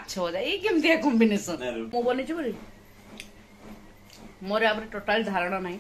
माछ भजा ये केमती कॉम्बिनेशन मु बनी बोली मोर आप टोटाल धारणा नहीं।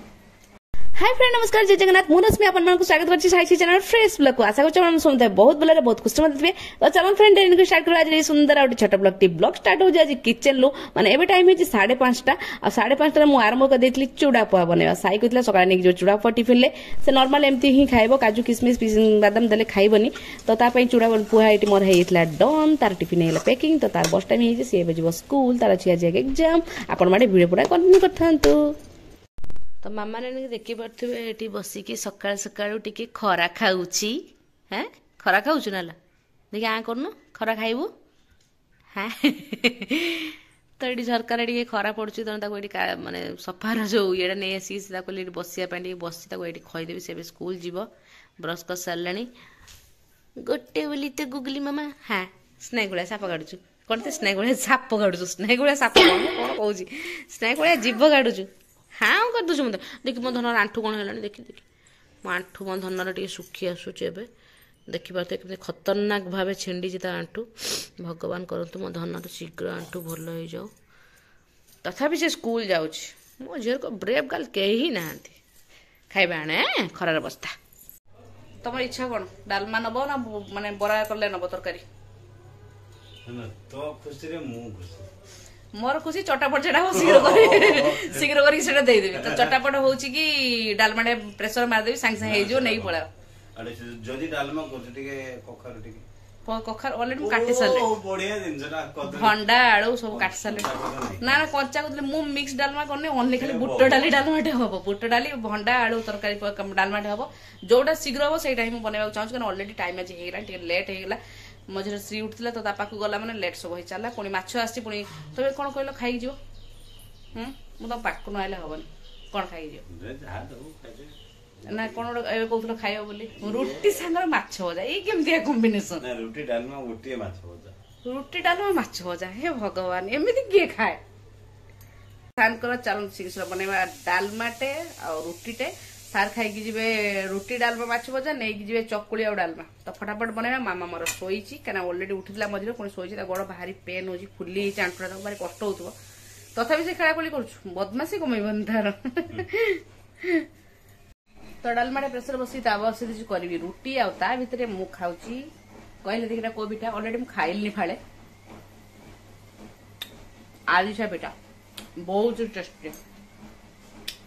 हाय फ्रेंड नमस्कार जय जगन्नाथ मु रश्मि आपन को स्वागत करछि साइसी चैनल फ्रेश ब्लॉग को आशा करछि हम समझते बहुत भले बहुत खुशी मत दिबे। तो चलो फ्रेंड इनको स्टार्ट कर आज सुंदर और छोटा ब्लॉग टी ब्लॉग स्टार्ट हो जाय किचन लो माने एबे टाइम है 5:30 आ 5:30 मु आरंभ कर देथली चूड़ा पोहा बनेवा साई कहतला सकाळ ने जो चूड़ा पोहा टिफिन ले से नॉर्मल एमती ही खाइबो काजू किशमिश बादाम देले खाइबनी तो ता पई चूड़ा पोहा एटी मोर हेइतला डन तार टिफिन हेला पैकिंग तो तार बस टाइम हे से एबे जीवो स्कूल तार छिया जे एग्जाम आपण माडे वीडियो पूरा कंटिन्यू करथांतु। तो मामा ने देखी पारे ये बसिकी सकाल सकाल टी खरा खाऊची हाँ खरा खाऊ ना देखिए आ कर खरा खाइबू हाँ तो ये झरकार टे खरा पड़ू तो माने सफार जो ये नहीं आसी बसापी बसी ये खईदेवी से स्कूल जीव ब्रश कर सारे गोटे बोली तो गुगली मामा हाँ स्नेक गुड़ा साप काटुचु कौन तो स्नेक गुड़ा साप काटुचु स्नेक गुड़ा साप कौन कौन कौन स्नेक गुड़ा जीव काटुचु हाँ कर दूसरे मत देखिए मो धनर आंठू कौन है देखी देखी मो आंठू मो धनर टे सुखी आसूचे ए देखिपे के खतरनाक भाव छिंडी आंठू भगवान करतु मो धनर शीघ्र आंठू भल हो जाऊ तथापि से स्कूल जाऊँ मो झील को ब्रेव गर्ल कहीं ना खाइबा आने खरार बस्ता तुम इच्छा कौन डालमा नब ना माने बरा कले नब तरकारी तो खुशी रे मु खुशी मोर खुशी चटापट सेटा हो शीघ्र करके सेटा दे देबी तो चटापट होची कि डालमाटे प्रेशर मार देबी सांग सांग हे जो नहीं पड़ा अरे जदी डालमा करछ टिके कखर टिके कखर ऑलरेडी काटी साले ओ बढ़िया दिन जरा भंडा आळू सब काटी साले ना ना कच्चा को मु मिक्स डालमा करने ओनली खाली बुट डाली डालमाटे हबो बुट डाली भंडा आळू तरकारी डालमाटे हबो जोटा शीघ्र हबो सेटा ही मु बनाबा चाहू कारण ऑलरेडी टाइम आज हेगला टिके लेट हेगला मझे श्री उठला तो पाक गला मैंने लेट सब हो चला पुणी माछ आसी पुणी तुम कौन कहल खाई जो मुझे पाक न आइले हेनी कौन खाई ना कौन कहूल खाइब बोली रुटी सांगर माछ भजा ये केमती कॉम्बिनेशन रुटी डालमा गोटे माछ भजा रुटी डालमा माछ भजा हे भगवान एमती किए खाए सार चल शीघ्र बनवा डालमाटे आ रुटीटे सार खाई जी रुटी डालमा माछ भजा नहीं जी चकुली आ डालमा तो फटाफट बनवा मामा मोर शोई कहीं ऑलरेडी उठीला मझे पुणी शोई गोड़ भारी पेन हो फुली आंठुटा भारी कष्ट हो तथापि से खेलाखोली कर बदमाशी कमेबन तार तो डालमा प्रेसर बस बस करी रुटी आ भितर मु खाऊची कहले देखा कोबीटा ऑलरेडी मुझे खाइलनी फाड़े आलिशा पिठा बहुत टेस्टी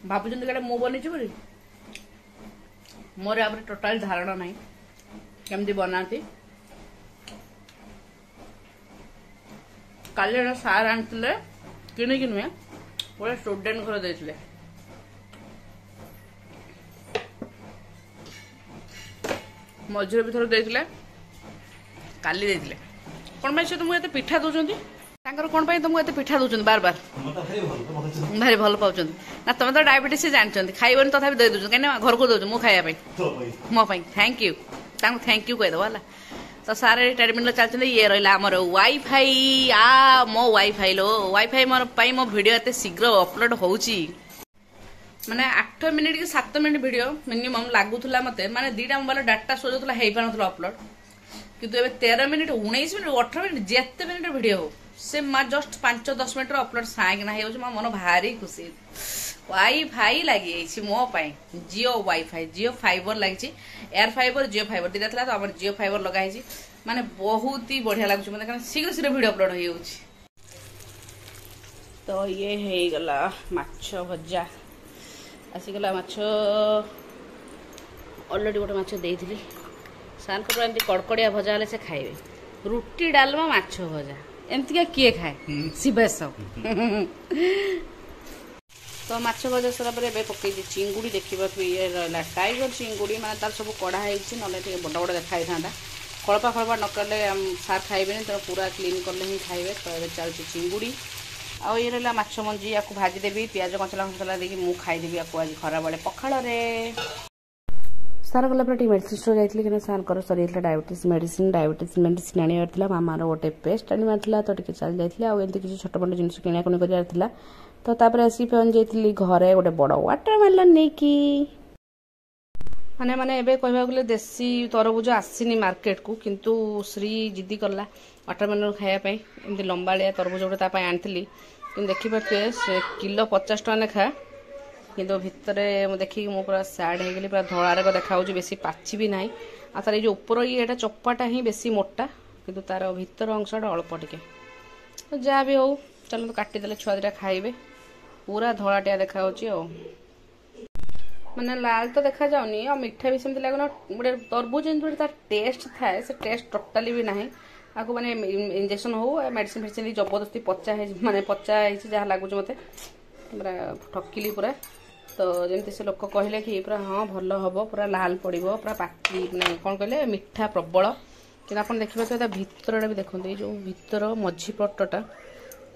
भावुँ मु बनी बोली मोर आप टोटाल धारणा नहीं केमती बनाती काली सार आनी किणिकी नुहे गोटे स्टूडेंट घर देते मझे भी थोड़ा देते काली देते कौन भाई से तुमको एत पिठा दौरान कौन तुमको एत पिठा दौरान बार बार भारी भल पाँच ना तुम तो डायबिटीज जानते खाइबन तथा दे दूँ कहीं घर को दौर मुझे खायापी मो थैंक यू थैंक यू कहीदेव है तो सारे ट्रेडमिल चलते ये रहा आमर वाईफाई आ मो वाईफाई लो वाईफाई मोर मो वीडियो एत शीघ्र अपलोड हो माने 8 मिनिट कि 7 मिनिट वीडियो मिनिमम लगुला मत माने 2टा मोबाइल डाटा सोचुला हो पार अपलोड किंतु एबे 13 मिनिट 19 मिनिट 18 मिनिट जिते मिनिट वीडियो हो से जस्ट 5-10 मिनिट अपलोड साइना हो मन भारी खुशी वाईफाई लगी मो जियो वाईफाई जियो फाइबर लगी एयर फाइबर जियो फाइबर दीटा था तो आम जियो फाइबर लगाई माने बहुत ही बढ़िया लगुच मतलब शीघ्र शीघ्र वीडियो अपलोड हो तो ये हो गला माछ भजा आसीगला माछ ऑलरेडी गोटे माछ देती सार को एमती कड़कड़िया भजा हेल्ले से खाइबे रुटी डालमा माछ भजा एमती किए खाए शिवेश तो माछ भजा सारा पकई चिंगुड़ी देखा ये रहा टाइगर चिंगुड़ी माने तार सब कढ़ाई ना बड़ बड़ देखाई था खड़पा खड़पा नकले सार खाइबे तो पूरा क्लीन कले ही खाइबे तो ये चलती चिंगुड़ी आ ये रहा माछ मंजी या भाजीदेवी पियाज मसला मसला देखिए मुझे खाईदेवी या आज खरा बेले पखाड़ सार गला मेडिसिन स्टोर जाइए कि सार सरी डायबिटीज मेडिसिन आने मामार गोटे पेस्ट आनी तो टे चल जाइए आमती किसी छोट मोट जिन किणाकुणी कर तो तापर आसी पहुँच जाइए घरे गोटे बड़ वाटरमेलन नहीं कि माने माने एबे कहबा गले देसी तरबुज आसीनी मार्केट को किंतु श्री जिद्दी करला वाटरमेलन खाया पई एमती लंबालिया तरबुज गोटे तापाई आनिथिली कि देखि पारे से किलो 50 टका लेखा किंतु भितरे मु देखि मु पूरा सैड हो गली पूरा धड़ा रग देखा बेसी पाची भी नाही आ तार जो ऊपर ये चप्पाटा ही बेसी मोटा किंतु तार भितर अंशटा अल्प टिके तो जहाँ भी हो चलो तो काटिदेले छुआ दुटा खाइबे पूरा धड़ाटिया देखा माने लाल तो देखा जाउनी और मिठा भी सेमती लागना गोटे तरबुज जेन तार टेस्ट थाए से टेस्ट टोटाली भी नाही आपको माने इंजेक्शन हो मेडिसिन फेडिसिन जबरदस्ती पचा है माने पचा है जहाँ लगुच मत पूरा ठकिली पूरा तो जमती से लोक कहले कि पूरा हाँ भल हम पूरा लाल पड़ो पूरा पाटी माने कौन कहले मिठा प्रबल कि आप देखिए भितर भी देखते जो भितर मझी पटटा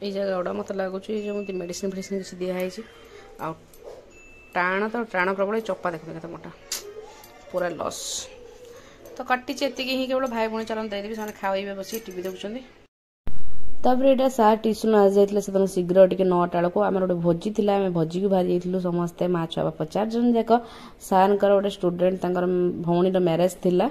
ये जगह गुड़ा मत लगुच जो मेडिसिन फेडिसिन किसी दिखाई आ टाण तो टाण प्रबल चपा देखते केते मोटा पूरा लॉस तो काटी एतिकी ही केवल भाई भौणी चलन देदेवी से खाइबे बस टीवी देखुं तापर यहाँ सार ट्यूशन आज जाइए से शीघ्र टे 9टा बेलू आम गोटे भोजी थी आम भोजी को बाहरी जाइलु समस्ते माँ छुआ बाप 4 जन जाक सार गोटे स्टूडेंट भौणी मैरेज थिला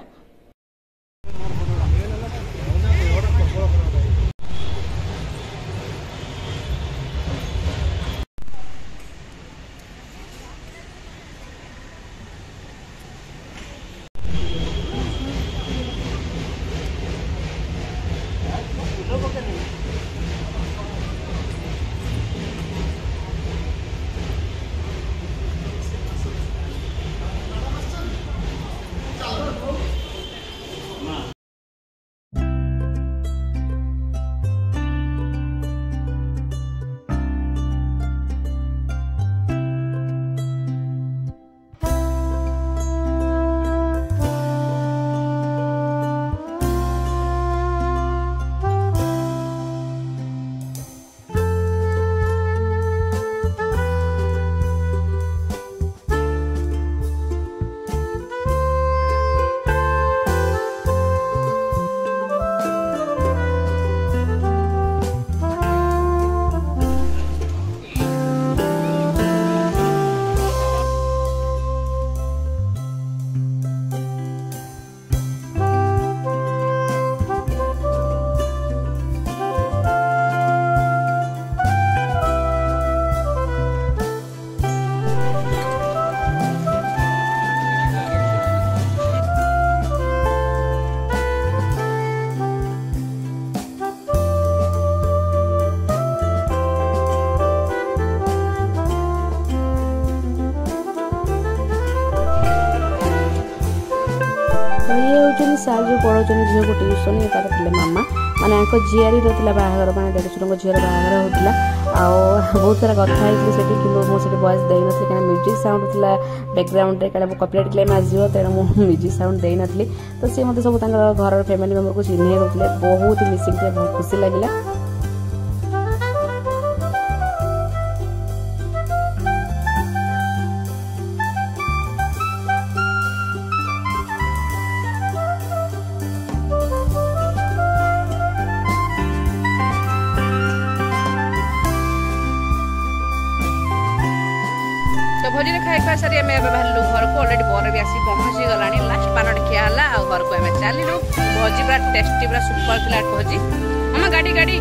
सार जो पढ़ाऊँ झील को ट्यूशन ये तार थे मामा माने झीआरी बाहर मैंने देढ़शुर झीर बाहर होता बहुत सारा कथा होती मुझे वॉइस देनी क्या म्यूजिक साउंड था बैकग्राउंड में क्या कॉपीराइट क्लेम आसो तेणु मुझे म्यूजिक साउंड देनी तो सी मतलब सब घर फैमिली मेंबर को चिन्ह देते बहुत मिसिंग थे बहुत खुशी लगे तो भोजी खाई खुआ सारी आम बाहर घर को अलरेडी बर भी आसी पहुँची गला लास्ट पान खिया है घर को आम चलू भोजी पूरा टेस्टी पूरा सुपर थी भोजी हम गाड़ी गाड़ी